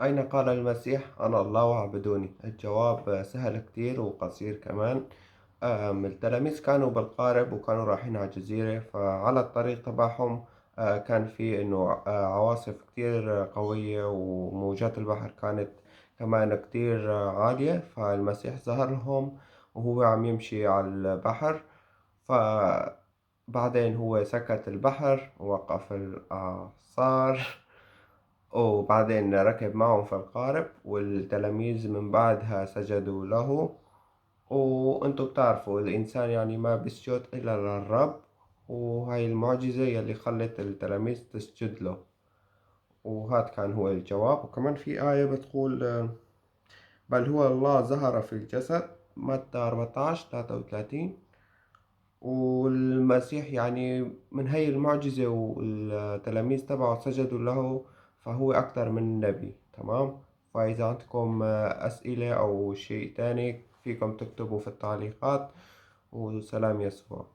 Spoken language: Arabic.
أين قال المسيح أنا الله واعبدوني؟ الجواب سهل كتير وقصير كمان. التلاميذ كانوا بالقارب وكانوا رايحين على جزيرة، فعلى الطريق تبعهم كان في إنه عواصف كتير قوية، وموجات البحر كانت كمان كتير عالية. فالمسيح ظهر لهم وهو عم يمشي على البحر. فبعدين هو سكت البحر ووقف الأعصار، وبعدين ركب معهم في القارب، والتلاميذ من بعدها سجدوا له. وانتم بتعرفوا الإنسان يعني ما بيسجد إلا للرب، وهاي المعجزة يلي خلت التلاميذ تسجد له. وهذا كان هو الجواب. وكمان في آية بتقول بل هو الله ظهر في الجسد، متى 14 33. والمسيح يعني من هاي المعجزة والتلاميذ تبعه سجدوا له، فهو أكثر من نبي. تمام. فإذا عندكم أسئلة أو شيء تاني فيكم تكتبوا في التعليقات. وسلام يسوع.